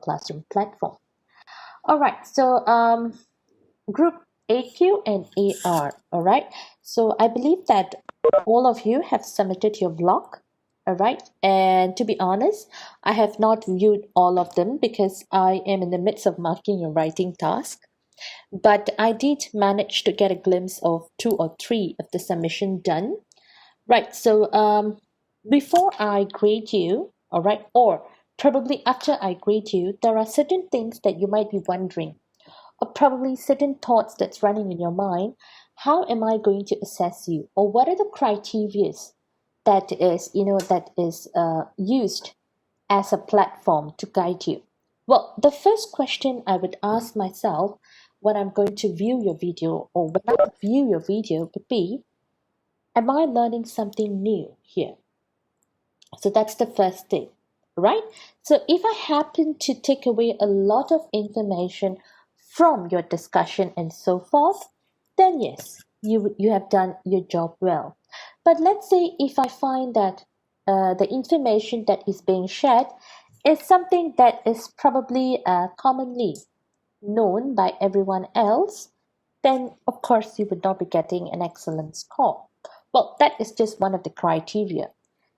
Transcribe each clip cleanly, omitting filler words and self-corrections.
Classroom platform. All right, so group AQ and AR. All right, so I believe that all of you have submitted your vlog. All right, and to be honest, I have not viewed all of them because I am in the midst of marking your writing task. But I did manage to get a glimpse of two or three of the submission done. Right, so before I grade you, all right, or probably after I grade you, there are certain things that you might be wondering, or probably certain thoughts that's running in your mind. How am I going to assess you, or what are the criteria that is, used as a platform to guide you? Well, the first question I would ask myself when I'm going to view your video, or when I view your video, would be, am I learning something new here? So that's the first thing, right? So if I happen to take away a lot of information from your discussion and so forth, then yes, you have done your job well. But let's say if I find that the information that is being shared is something that is probably commonly known by everyone else, then of course you would not be getting an excellent score. Well, that is just one of the criteria.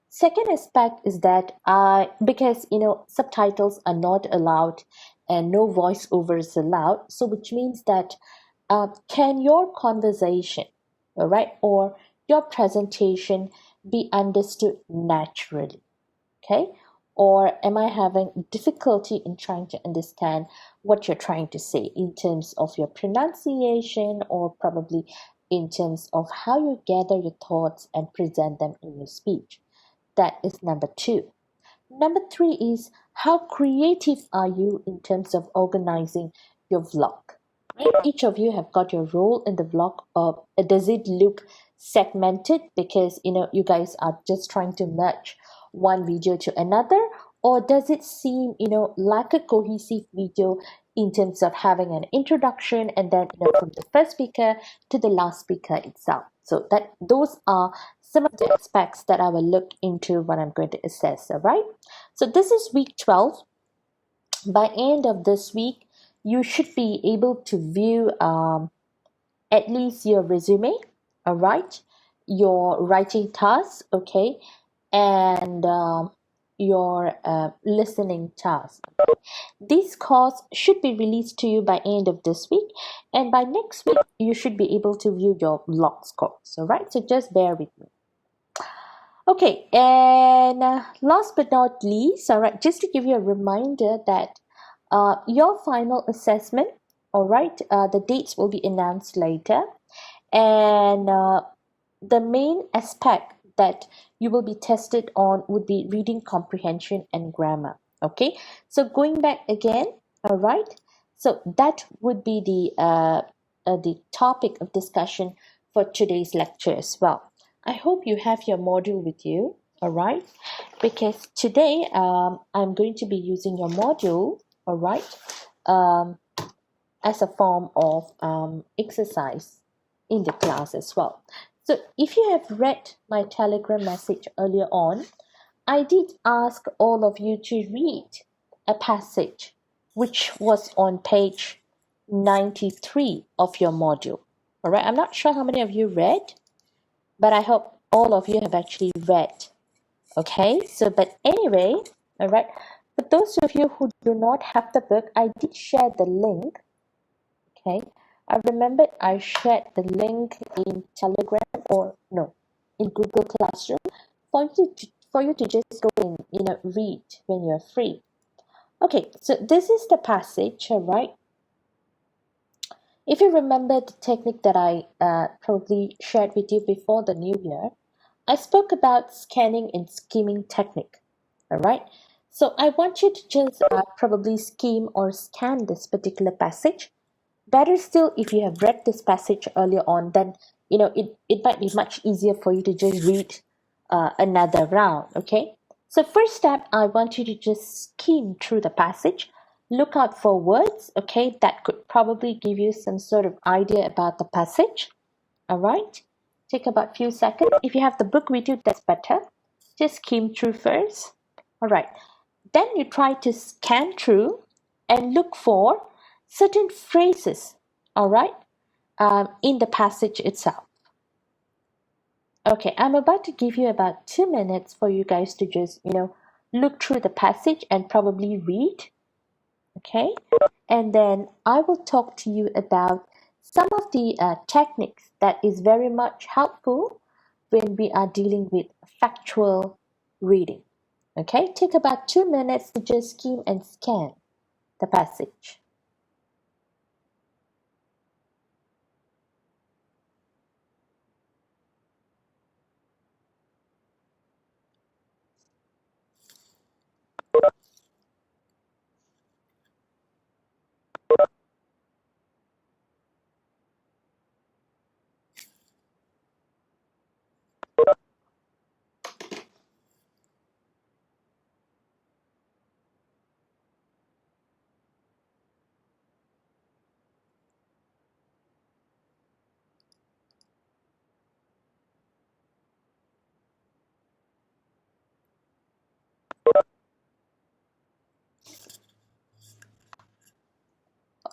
Second aspect is that because subtitles are not allowed and no voiceover is allowed, so which means that can your conversation, all right, or your presentation be understood naturally? Okay, or am I having difficulty in trying to understand what you're trying to say in terms of your pronunciation, or probably in terms of how you gather your thoughts and present them in your speech? That is number two. Number three is, how creative are you in terms of organizing your vlog? Right? Each of you have got your role in the vlog. Does it look segmented because you guys are just trying to merge one video to another, or does it seem like a cohesive video in terms of having an introduction and then from the first speaker to the last speaker itself? So that those are some of the aspects that I will look into when I'm going to assess. All right, so this is week 12. By end of this week, you should be able to view at least your resume, all right, your writing task, okay, and your listening task. These scores should be released to you by end of this week, and by next week you should be able to view your log scores. All right, so just bear with me. Okay, and last but not least, all right, just to give you a reminder that your final assessment, all right, the dates will be announced later, and the main aspect that you will be tested on would be reading comprehension and grammar. Okay, so going back again, all right, so that would be the topic of discussion for today's lecture as well. I hope you have your module with you, all right, because today I'm going to be using your module, all right, as a form of exercise in the class as well. So if you have read my Telegram message earlier on, I did ask all of you to read a passage which was on page 93 of your module. All right, I'm not sure how many of you read, but I hope all of you have actually read. Okay, so but anyway, all right, for those of you who do not have the book, I did share the link. Okay, I remember I shared the link in Telegram, or no, in Google Classroom for you to just go and read when you're free. Okay, so this is the passage, all right. If you remember the technique that I probably shared with you before the new year, I spoke about scanning and skimming technique, all right. So I want you to just probably skim or scan this particular passage. Better still, if you have read this passage earlier on, then it might be much easier for you to just read another round. Okay, so first step, I want you to just skim through the passage, look out for words, okay, that could probably give you some sort of idea about the passage. All right, take about a few seconds. If you have the book with you, that's better. Just skim through first. All right, then you try to scan through and look for certain phrases, all right, in the passage itself. Okay, I'm about to give you about 2 minutes for you guys to just, look through the passage and probably read. Okay, and then I will talk to you about some of the techniques that is very much helpful when we are dealing with factual reading. Okay, take about 2 minutes to just skim and scan the passage.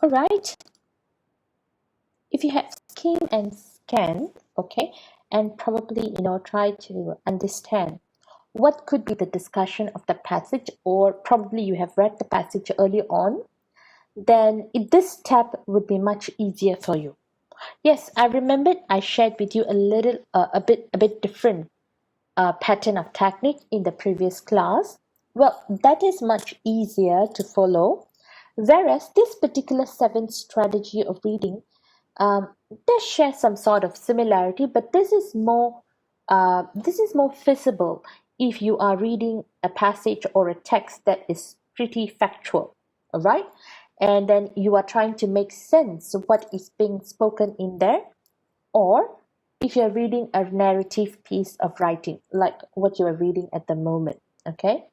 All right, if you have skim and scan, okay, and probably try to understand what could be the discussion of the passage, or probably you have read the passage earlier on, then this step would be much easier for you. Yes, I remembered I shared with you a bit different pattern of technique in the previous class. Well, that is much easier to follow, whereas this particular seventh strategy of reading does share some sort of similarity, but this is more feasible if you are reading a passage or a text that is pretty factual, all right? And then you are trying to make sense of what is being spoken in there, or if you're reading a narrative piece of writing, like what you are reading at the moment, okay?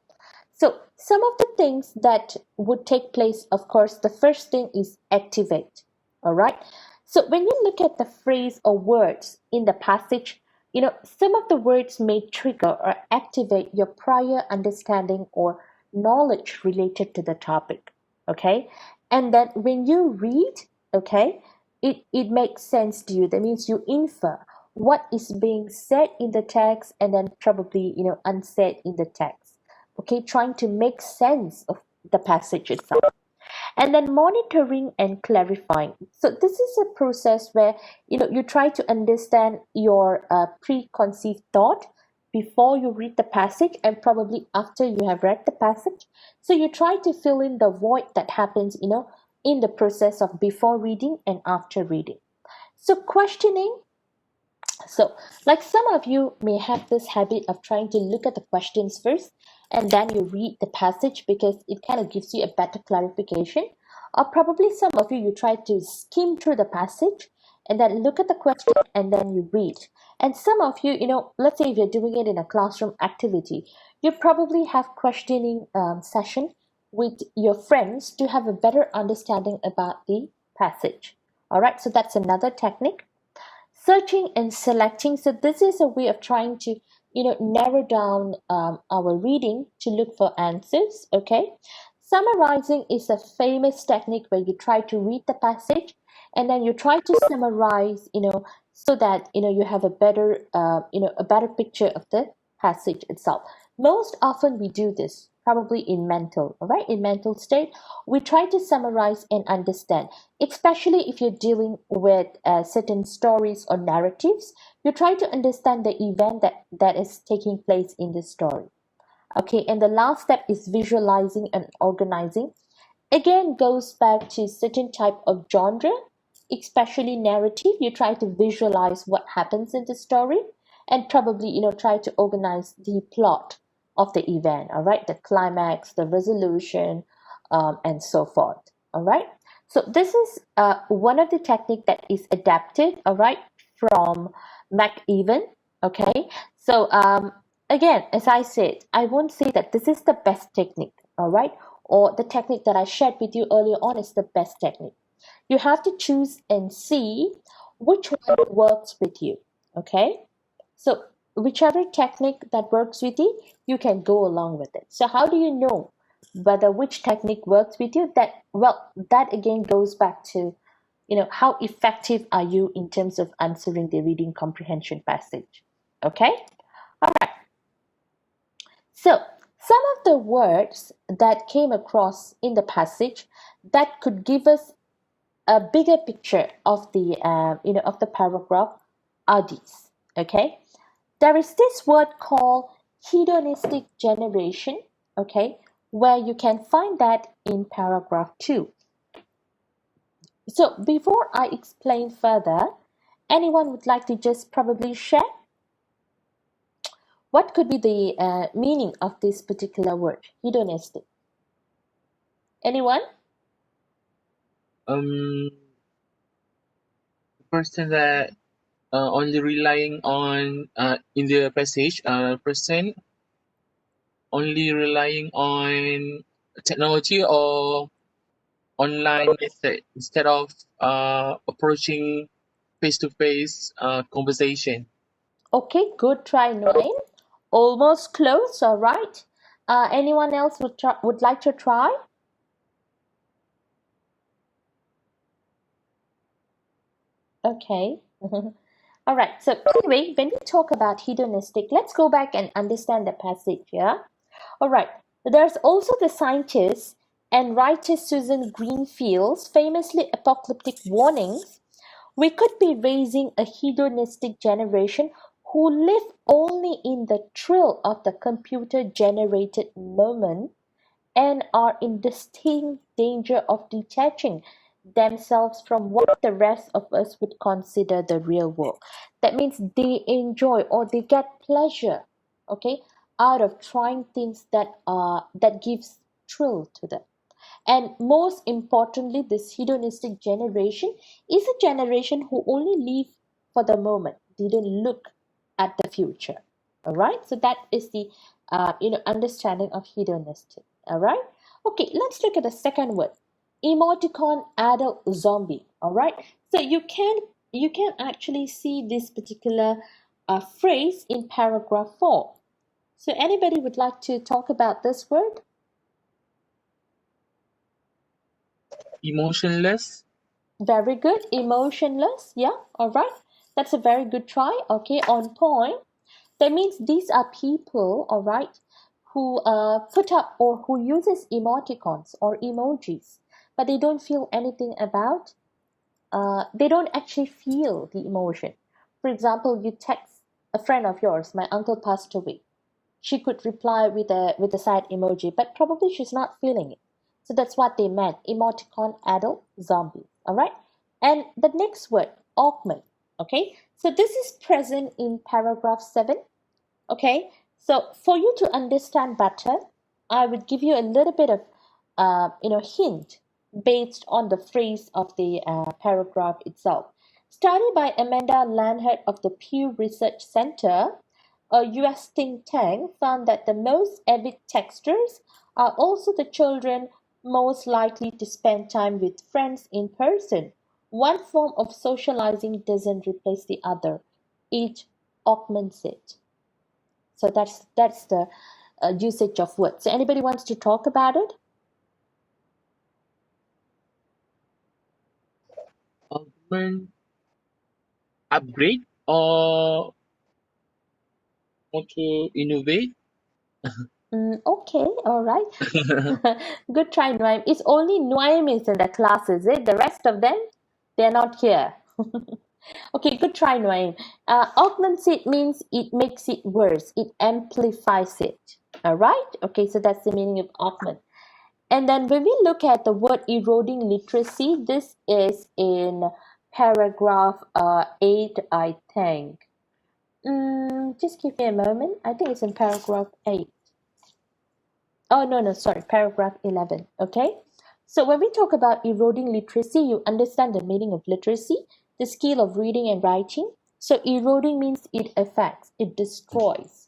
So, some of the things that would take place, of course, the first thing is activate, all right? So, when you look at the phrase or words in the passage, some of the words may trigger or activate your prior understanding or knowledge related to the topic, okay? And then when you read, okay, it makes sense to you. That means you infer what is being said in the text and then probably, unsaid in the text, okay, trying to make sense of the passage itself. And then monitoring and clarifying. So this is a process where you try to understand your preconceived thought before you read the passage and probably after you have read the passage. So you try to fill in the void that happens in the process of before reading and after reading. So questioning, so, like some of you may have this habit of trying to look at the questions first and then you read the passage because it kind of gives you a better clarification. Or probably some of you try to skim through the passage and then look at the question and then you read. And some of you, let's say if you're doing it in a classroom activity, you probably have questioning session with your friends to have a better understanding about the passage. All right, so that's another technique. Searching and selecting, so this is a way of trying to narrow down our reading to look for answers, okay? Summarizing is a famous technique where you try to read the passage and then you try to summarize, so that you have a better picture of the passage itself. Most often we do this probably in mental, all right, in mental state we try to summarize and understand, especially if you're dealing with certain stories or narratives. You try to understand the event that is taking place in the story, okay? And the last step is visualizing and organizing. Again, goes back to certain type of genre, especially narrative. You try to visualize what happens in the story and probably try to organize the plot of the event, all right, the climax, the resolution, and so forth, all right? So this is one of the technique that is adapted, all right, from McEwan, okay? So again, as I said, I won't say that this is the best technique, all right, or the technique that I shared with you earlier on is the best technique. You have to choose and see which one works with you, okay? So whichever technique that works with you, you can go along with it. So how do you know whether which technique works with you, that again goes back to, how effective are you in terms of answering the reading comprehension passage. Okay. All right. So some of the words that came across in the passage that could give us a bigger picture of the of the paragraph are these. Okay. There is this word called hedonistic generation, okay, where you can find that in paragraph 2. So before I explain further, anyone would like to just probably share what could be the meaning of this particular word, hedonistic? Anyone? Person that only relying on in the passage, person only relying on technology or online instead of approaching face-to-face conversation. Okay, good try, Noain. Almost close, all right. Anyone else would like to try? Okay. All right. So anyway, when we talk about hedonistic, let's go back and understand the passage. Yeah. All right. There's also the scientist and writer Susan Greenfield's famously apocalyptic warnings. We could be raising a hedonistic generation who live only in the thrill of the computer-generated moment and are in distinct danger of detaching themselves from what the rest of us would consider the real world. That means they enjoy or they get pleasure, okay, out of trying things that gives thrill to them. And most importantly, this hedonistic generation is a generation who only live for the moment, didn't look at the future. All right, so that is the understanding of hedonistic. All right, okay, let's look at the second word, emoticon adult zombie. All right, so you can actually see this particular phrase in paragraph 4. So anybody would like to talk about this word? Emotionless. Very good. Emotionless. Yeah. All right. That's a very good try. Okay. On point. That means these are people, all right, who put up or who uses emoticons or emojis, but they don't feel anything about. They don't actually feel the emotion. For example, you text a friend of yours, "My uncle passed away." She could reply with a sad emoji, but probably she's not feeling it. So that's what they meant. Emoticon adult zombie. All right. And the next word, augment. Okay. So this is present in paragraph 7. Okay. So for you to understand better, I would give you a little bit of hint based on the phrase of the paragraph itself. Study by Amanda Lanhart of the Pew Research Center, a US think tank, found that the most avid texters are also the children most likely to spend time with friends in person. One form of socializing doesn't replace the other, it augments it. So that's the usage of words. So anybody wants to talk about it? Augment, upgrade, or to innovate. Okay, all right. Good try, Noaim. It's only Noaim is in the class, is it? The rest of them, they're not here. Okay, good try, Noaim. Augments it means it makes it worse. It amplifies it. All right? Okay, so that's the meaning of augment. And then when we look at the word eroding literacy, this is in paragraph 8, I think. Just give me a moment. I think it's in paragraph 8. Oh, no, sorry, paragraph 11. Okay. So when we talk about eroding literacy, you understand the meaning of literacy, the skill of reading and writing. So eroding means it affects, it destroys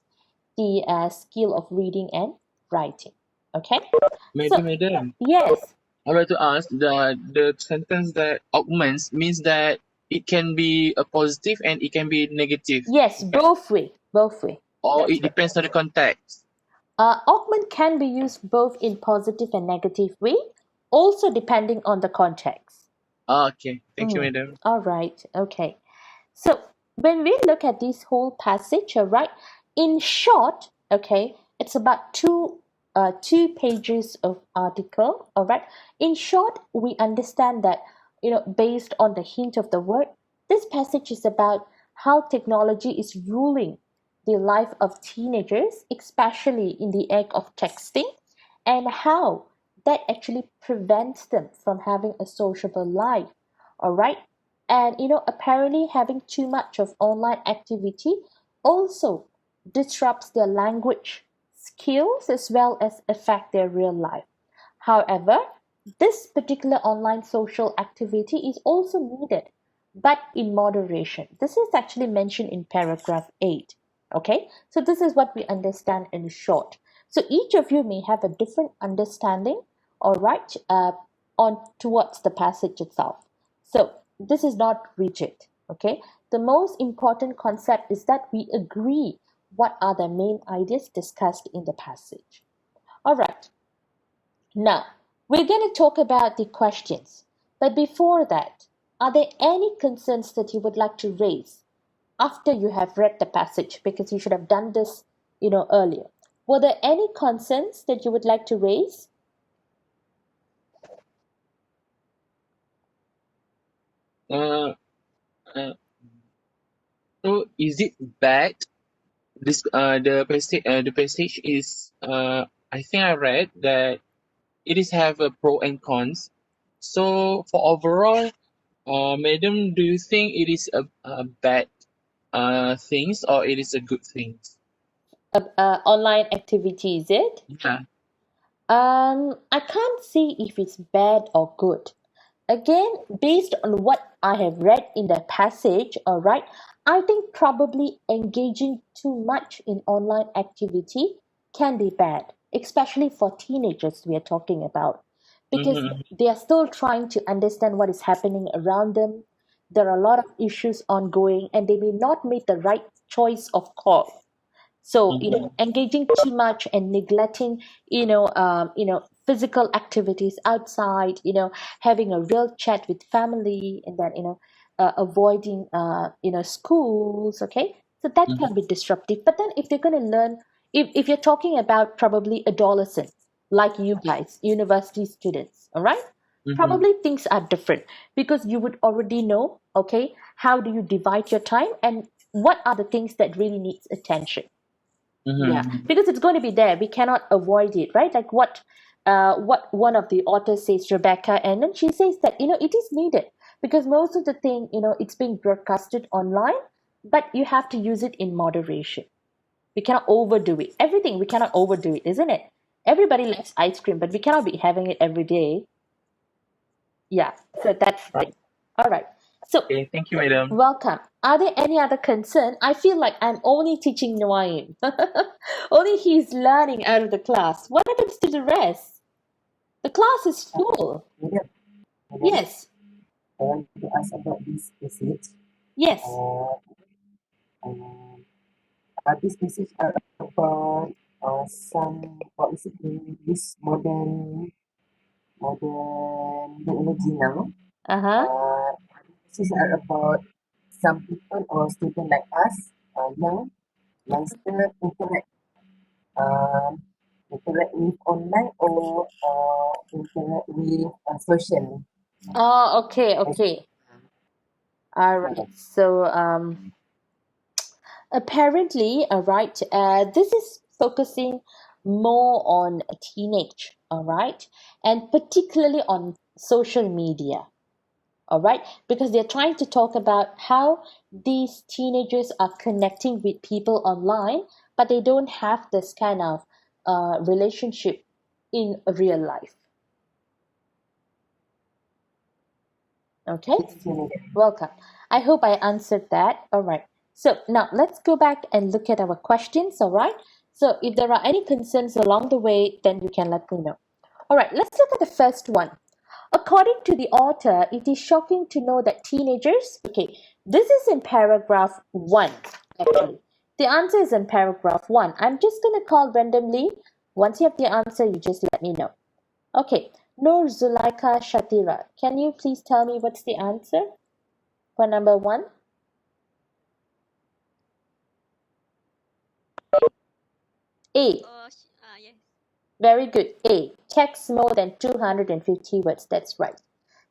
the skill of reading and writing. Okay. Madam, Yes, I would like to ask the sentence that augments means that it can be a positive and it can be negative, yes, both way, or That's it right. depends on the context. Augment can be used both in positive and negative way, also depending on the context. Okay. Thank you, Mm. madam. All right. Okay. So when we look at this whole passage, all right, in short, okay, it's about two pages of article, all right. In short, we understand that, based on the hint of the word, this passage is about how technology is ruling the life of teenagers, especially in the act of texting, and how that actually prevents them from having a sociable life. All right. And apparently having too much of online activity also disrupts their language skills as well as affect their real life. However, this particular online social activity is also needed, but in moderation. This is actually mentioned in paragraph 8. Okay, so this is what we understand in short. So each of you may have a different understanding, all right, on towards the passage itself. So this is not rigid. Okay, the most important concept is that we agree what are the main ideas discussed in the passage. All right, now, we're going to talk about the questions. But before that, are there any concerns that you would like to raise after you have read the passage? Because you should have done this, earlier. Were there any concerns that you would like to raise? Uh, uh, so is it bad? This the passage is I think I read that it is have a pro and cons. So for overall, madam, do you think it is a bad things or it is a good things? Online activity, is it? Yeah. I can't say if it's bad or good. Again, based on what I have read in the passage, all right, I think probably engaging too much in online activity can be bad, especially for teenagers we are talking about, because Mm-hmm. they are still trying to understand what is happening around them. There are a lot of issues ongoing, and they may not make the right choice of call. So Mm-hmm. engaging too much and neglecting physical activities outside, having a real chat with family, and then avoiding schools. Okay, so that can be disruptive. But then if they're going to learn, if you're talking about probably adolescents like you guys, university students, all right, Mm-hmm. probably things are different, because you would already know, okay, how do you divide your time and what are the things that really needs attention. Yeah, Mm-hmm. because it's going to be there. We cannot avoid it, right? Like what one of the authors says, Rebecca, and then she says that it is needed, because most of the thing, it's being broadcasted online, but you have to use it in moderation. We cannot overdo it. Everything we cannot overdo it, isn't it? Everybody likes ice cream, but we cannot be having it every day. Yeah, so that's the Right. thing. All right. So Okay. Thank you, madam. welcome. Are there any other concern? I feel like I'm only teaching Noaim. Only he's learning out of the class. What happens to the rest? The class is full. Madam, Yes, I want to ask about this passage. yes. Um, this passage are about some what is it this modern technology now. Uh-huh. This are about some people or students like us, youngster um, interact with online or interact with social. Oh, okay, As, okay. All right. So, apparently, all right, this is focusing more on a teenage, all right, and particularly on social media. All right, because they're trying to talk about how these teenagers are connecting with people online, but they don't have this kind of relationship in real life. Okay, welcome. I hope I answered that. All right, so now let's go back and look at our questions. All right, so if there are any concerns along the way, then you can let me know. All right, let's look at the first one. According to the author, it is shocking to know that teenagers. Okay, this is in paragraph 1, actually. The answer is in paragraph 1. I'm just going to call randomly Once you have the answer, you just let me know. Okay, Nur Zulaika Shatira, can you please tell me what's the answer for number 1? A. Yes. Very good. A. Text more than 250 words. That's right.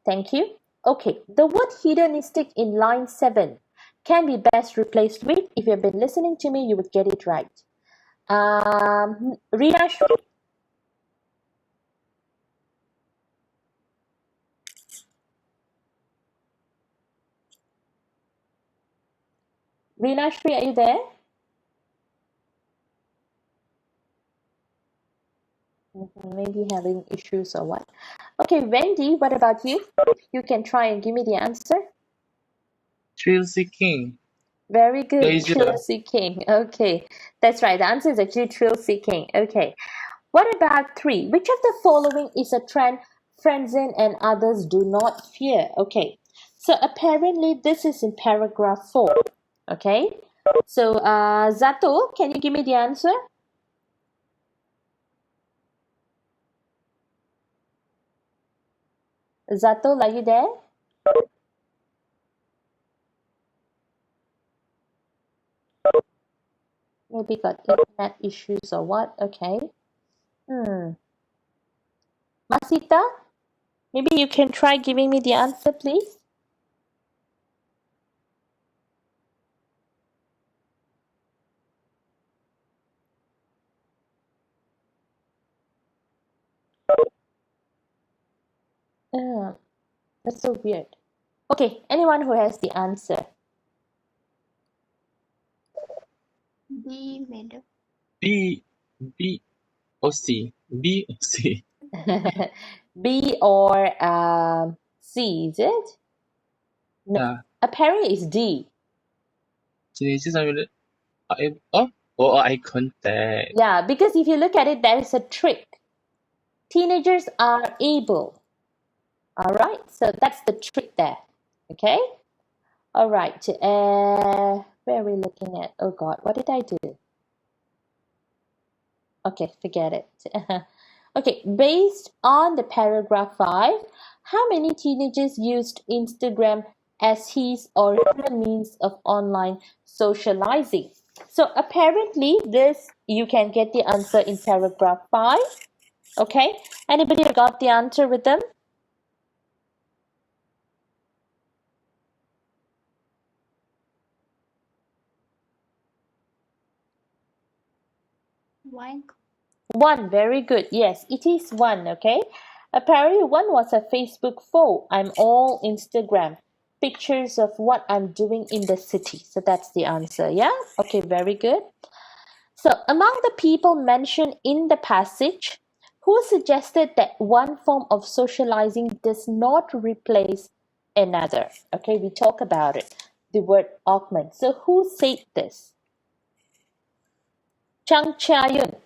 Thank you. Okay, the word hedonistic in line 7 can be best replaced with, if you've been listening to me, you would get it right. Rina Shri, are you there? Maybe having issues or what. Okay, Wendy, what about you? You can try and give me the answer. Thrill seeking. Very good. Pleasure. Thrill seeking. Okay, that's right. The answer is actually thrill seeking. Okay. What about 3? Which of the following is a trend friends in and others do not fear? Okay. So apparently this is in paragraph 4. Okay. So Zato, can you give me the answer? Zato, are you there? Maybe got internet issues or what? Okay. Masita, maybe you can try giving me the answer, please. That's so weird. Okay, anyone who has the answer. B, madam. B or C. B or C. B or C, is it? No. Yeah. Apparently it's D. Teenagers are eye contact. Yeah, because if you look at it, there is a trick. Teenagers are able. All right, so that's the trick there. Okay. All right. Where are we looking at? Oh God, what did I do? Okay, forget it. Okay, based on the paragraph 5, how many teenagers used Instagram as his or her means of online socializing? So apparently this, you can get the answer in paragraph 5. Okay, anybody got the answer with them? One. 1, very good. Yes, it is 1. Okay, apparently 1 was a Facebook photo. I'm all Instagram pictures of what I'm doing in the city. So that's the answer. Yeah, okay, very good. So among the people mentioned in the passage, who suggested that one form of socializing does not replace another? Okay, we talk about it, the word augment. So who said this? Chang Chia-yun.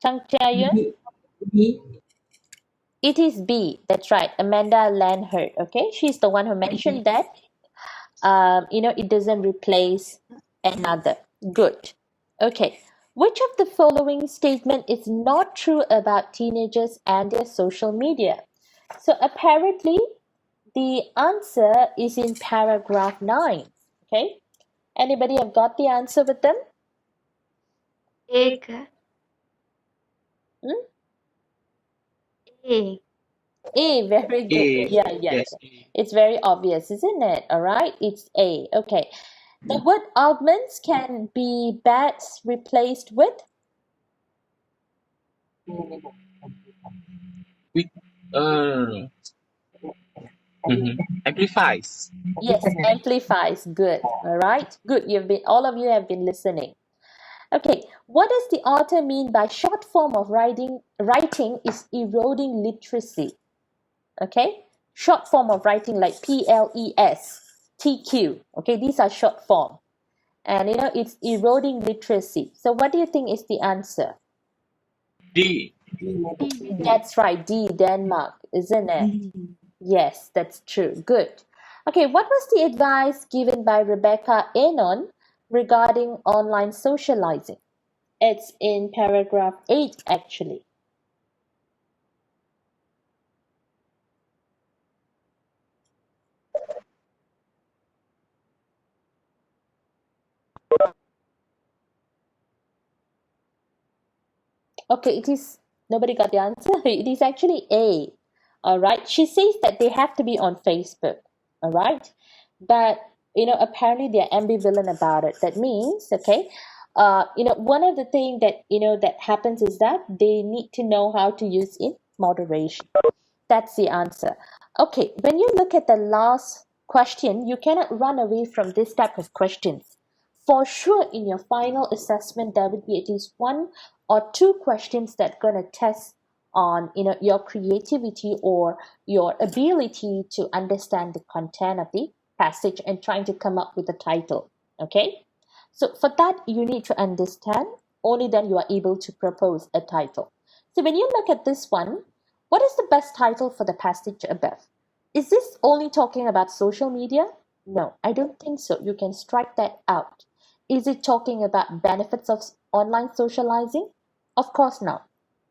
Chang Chia-yun. B. It is B. That's right. Amanda Lanhert. Okay, she's the one who mentioned that. It doesn't replace another. Good. Okay. Which of the following statement is not true about teenagers and their social media? So apparently, the answer is in paragraph 9. Okay. Anybody have got the answer with them? A. Hmm? A. A, very good. A. Yeah. Yes. A. It's very obvious, isn't it? All right, it's A. Okay. The word augments can be best replaced with? We amplifies. Yes, amplifies. Good. All right. Good. All of you have been listening. Okay. What does the author mean by short form of writing is eroding literacy? Okay. Short form of writing like PLES, TQ. Okay. These are short form. And it's eroding literacy. So what do you think is the answer? D. That's right. D, Denmark, isn't it? Yes, that's true. Good. Okay, what was the advice given by Rebecca Anon regarding online socializing? It's in paragraph 8 actually. Okay, it is, nobody got the answer. It is actually A. All right. She says that they have to be on Facebook. All right. But, apparently they're ambivalent about it. That means, okay, one of the things that, that happens is that they need to know how to use in moderation. That's the answer. Okay, when you look at the last question, you cannot run away from this type of questions. For sure, in your final assessment, there would be at least one or two questions that are going to test on your creativity or your ability to understand the content of the passage and trying to come up with a title. Okay, so for that you need to understand. Only then you are able to propose a title. So when you look at this one, what is the best title for the passage above? Is this only talking about social media? No, I don't think so. You can strike that out. Is it talking about benefits of online socializing? Of course not.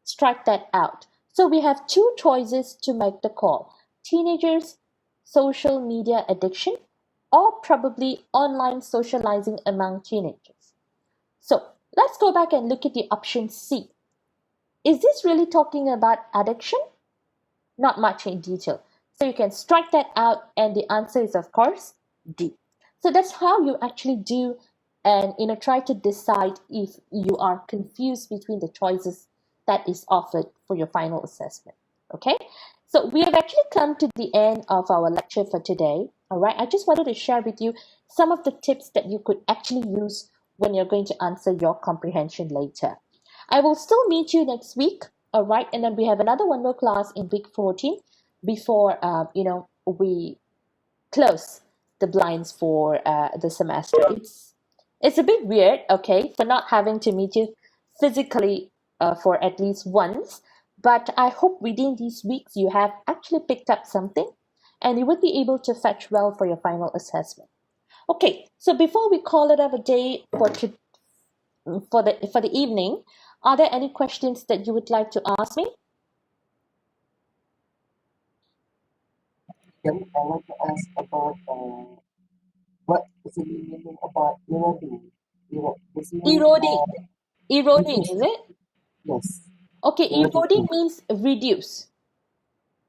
Strike that out. So we have two choices to make the call: teenagers' social media addiction, or probably online socializing among teenagers. So let's go back and look at the option C. Is this really talking about addiction? Not much in detail. So you can strike that out, and the answer is, of course, D. So that's how you actually do and try to decide if you are confused between the choices that is offered for your final assessment. Okay, so we have actually come to the end of our lecture for today. All right, I just wanted to share with you some of the tips that you could actually use when you're going to answer your comprehension later. I will still meet you next week. All right, and then we have another one more class in week 14 before we close the blinds for the semester. It's a bit weird, okay, for not having to meet you physically for at least once, but I hope within these weeks you have actually picked up something and you would be able to fetch well for your final assessment. Okay, so before we call it a day for the evening, are there any questions that you would like to ask me? Then I want to ask about what is the meaning about eroding? This means Eroding. Eroding, reduce. is it? Yes, Okay, eroding eroding. means reduce,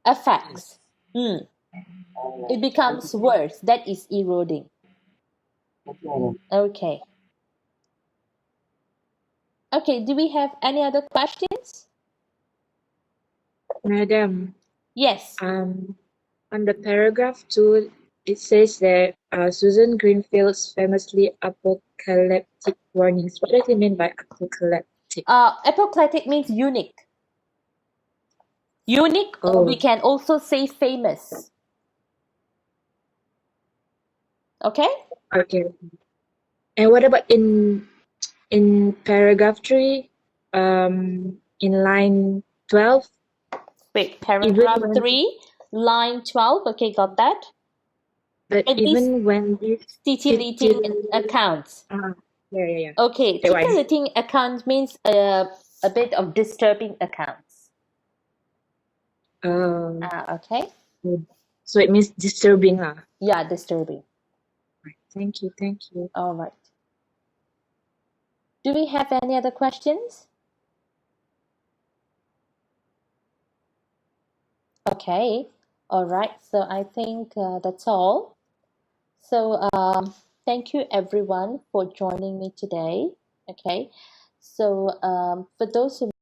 affects. It Alright. Thank becomes you. worse. That is eroding. Thank you, madam. Okay. Okay, do we have any other questions? Madam, Yes. on the paragraph 2, it says that Susan Greenfield's famously apocalyptic warnings. What does it mean by apocalyptic? Apocalyptic means unique. Unique, or we Oh, can also say famous. Okay? okay. And what about in paragraph 3, in line 12, Wait, even paragraph when 3, line 12. Okay, got that? but And these even when these titillating accounts. yeah. Okay, That one. titillating accounts means a bit of disturbing accounts. Okay. So it means disturbing lah. Yeah, disturbing. Thank you. All right. Do we have any other questions? Okay. All right. So I think that's all. So thank you everyone for joining me today. Okay. So for those who